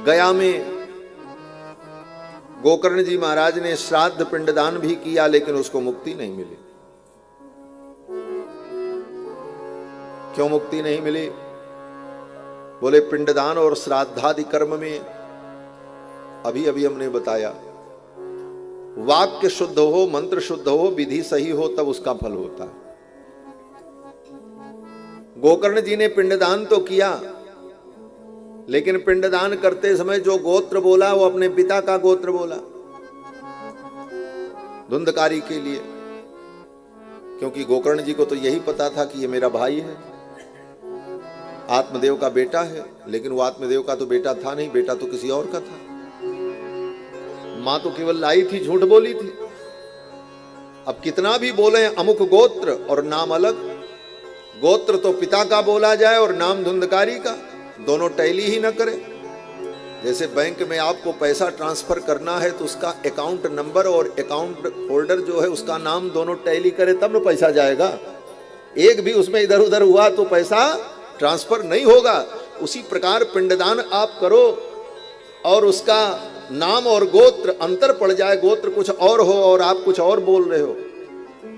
गया में गोकर्ण जी महाराज ने श्राद्ध पिंडदान भी किया, लेकिन उसको मुक्ति नहीं मिली। क्यों मुक्ति नहीं मिली? बोले पिंडदान और श्राद्धादि कर्म में अभी अभी हमने बताया, वाक्य शुद्ध हो, मंत्र शुद्ध हो, विधि सही हो, तब उसका फल होता है। गोकर्ण जी ने पिंडदान तो किया, लेकिन पिंडदान करते समय जो गोत्र बोला वो अपने पिता का गोत्र बोला धुंधकारी के लिए, क्योंकि गोकर्ण जी को तो यही पता था कि ये मेरा भाई है, आत्मदेव का बेटा है। लेकिन वो आत्मदेव का तो बेटा था नहीं, बेटा तो किसी और का था। मां तो केवल लाई थी, झूठ बोली थी। अब कितना भी बोले अमुक गोत्र और नाम अलग, गोत्र तो पिता का बोला जाए और नाम धुंधकारी का, दोनों टैली ही न करे। जैसे बैंक में आपको पैसा ट्रांसफर करना है तो उसका अकाउंट नंबर और अकाउंट होल्डर जो है उसका नाम दोनों टैली करे तब न पैसा जाएगा। एक भी उसमें इधर उधर हुआ तो पैसा ट्रांसफर नहीं होगा। उसी प्रकार पिंडदान आप करो और उसका नाम और गोत्र अंतर पड़ जाए, गोत्र कुछ और हो और आप कुछ और बोल रहे हो,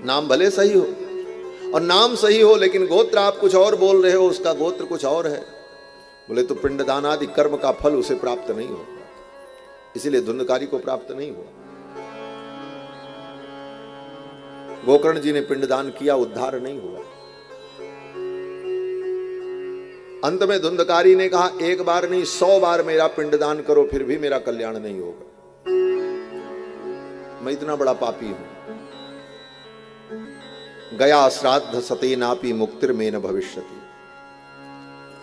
नाम भले सही हो और नाम सही हो लेकिन गोत्र आप कुछ और बोल रहे हो, उसका गोत्र कुछ और है, बोले तो पिंडदान आदि कर्म का फल उसे प्राप्त नहीं हो, इसीलिए धुंधकारी को प्राप्त नहीं हुआ। गोकर्ण जी ने पिंडदान किया, उद्धार नहीं हुआ। अंत में धुंधकारी ने कहा एक बार नहीं 100 बार मेरा पिंडदान करो फिर भी मेरा कल्याण नहीं होगा, मैं इतना बड़ा पापी हूं। गया श्राद्ध सतेनापि मुक्तिर में न भविष्यति।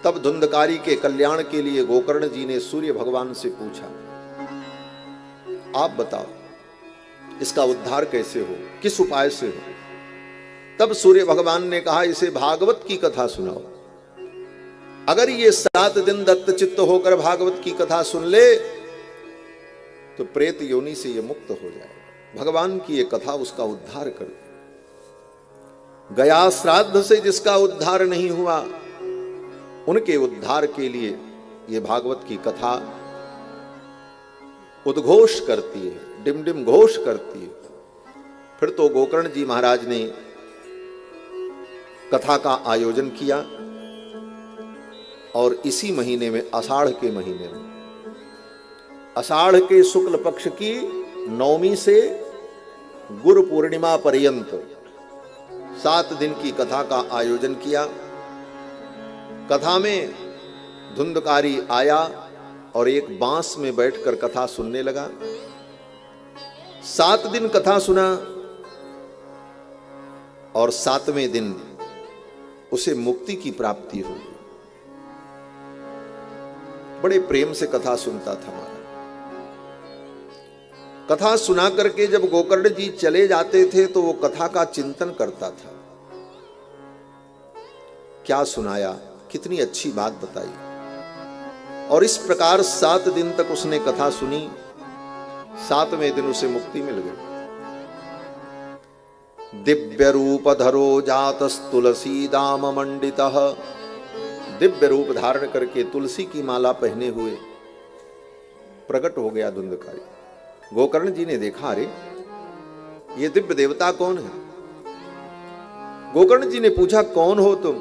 तब धुंधकारी के कल्याण के लिए गोकर्ण जी ने सूर्य भगवान से पूछा, आप बताओ इसका उद्धार कैसे हो, किस उपाय से हो? तब सूर्य भगवान ने कहा इसे भागवत की कथा सुनाओ। अगर ये 7 दिन दत्तचित्त होकर भागवत की कथा सुन ले तो प्रेत योनि से ये मुक्त हो जाएगा। भगवान की ये कथा उसका उद्धार कर दे। गया श्राद्ध से जिसका उद्धार नहीं हुआ उनके उद्धार के लिए ये भागवत की कथा उद्घोष करती है, डिमडिम घोष करती है। फिर तो गोकर्ण जी महाराज ने कथा का आयोजन किया और इसी महीने में, आषाढ़ के महीने में, आषाढ़ के शुक्ल पक्ष की 9वीं से गुरु पूर्णिमा पर्यंत 7 दिन की कथा का आयोजन किया। कथा में धुंधकारी आया और एक बांस में बैठकर कथा सुनने लगा। 7 दिन कथा सुना और 7वें दिन उसे मुक्ति की प्राप्ति हुई। बड़े प्रेम से कथा सुनता था महाराज। कथा सुना करके जब गोकर्ण जी चले जाते थे तो वो कथा का चिंतन करता था, क्या सुनाया, कितनी अच्छी बात बताई। और इस प्रकार 7 दिन तक उसने कथा सुनी। 7वें दिन उसे मुक्ति मिल गई। दिव्य रूप धरो जातस्तुलसी दाम मंडितः। दिव्य रूप धारण करके तुलसी की माला पहने हुए प्रकट हो गया धुंधकारी। गोकर्ण जी ने देखा, अरे ये दिव्य देवता कौन है? गोकर्ण जी ने पूछा कौन हो तुम?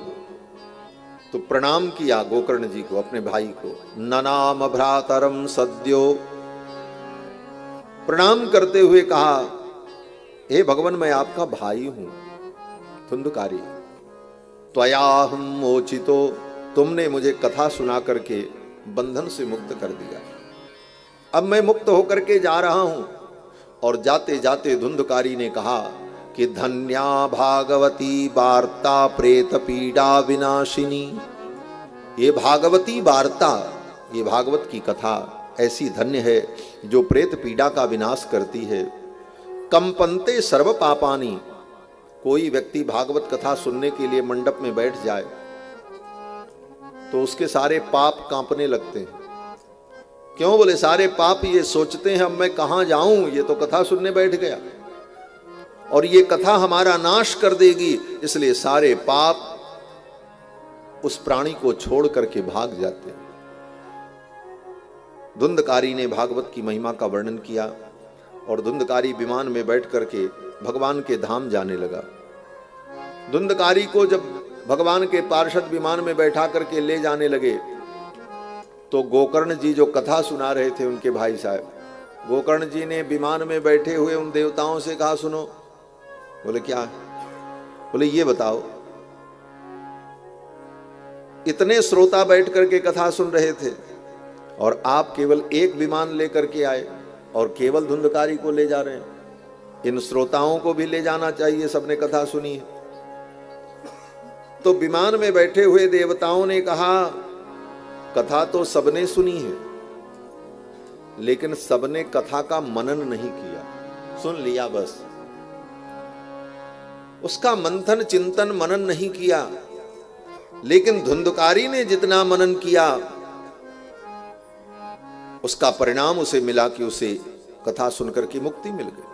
तो प्रणाम किया गोकर्ण जी को, अपने भाई को। ननाम भ्रातरम सद्यो। प्रणाम करते हुए कहा, हे भगवान मैं आपका भाई हूं धुंधकारी। त्वयाहं मोचितो। तुमने मुझे कथा सुना करके बंधन से मुक्त कर दिया। अब मैं मुक्त होकर के जा रहा हूं। और जाते जाते धुंधकारी ने कहा कि धन्या भागवती वार्ता प्रेत पीड़ा विनाशिनी। ये भागवती वार्ता, ये भागवत की कथा ऐसी धन्य है जो प्रेत पीड़ा का विनाश करती है। कंपन्ते सर्व पापानी। कोई व्यक्ति भागवत कथा सुनने के लिए मंडप में बैठ जाए तो उसके सारे पाप कांपने लगते हैं। क्यों? बोले सारे पाप ये सोचते हैं अब मैं कहां जाऊं, ये तो कथा सुनने बैठ गया और ये कथा हमारा नाश कर देगी, इसलिए सारे पाप उस प्राणी को छोड़ करके भाग जाते हैं। धुंधकारी ने भागवत की महिमा का वर्णन किया और धुंधकारी विमान में बैठ करके भगवान के धाम जाने लगा। धुंधकारी को जब भगवान के पार्षद विमान में बैठा करके ले जाने लगे तो गोकर्ण जी जो कथा सुना रहे थे उनके भाई साहब, गोकर्ण जी ने विमान में बैठे हुए उन देवताओं से कहा, सुनो। बोले क्या? बोले ये बताओ, इतने श्रोता बैठ करके कथा सुन रहे थे और आप केवल एक विमान लेकर के आए और केवल धुंधकारी को ले जा रहे हैं। इन श्रोताओं को भी ले जाना चाहिए, सबने कथा सुनी है। तो विमान में बैठे हुए देवताओं ने कहा, कथा तो सबने सुनी है लेकिन सबने कथा का मनन नहीं किया, सुन लिया बस, उसका मंथन चिंतन मनन नहीं किया। लेकिन धुंधकारी ने जितना मनन किया उसका परिणाम उसे मिला कि उसे कथा सुनकर के मुक्ति मिल गई।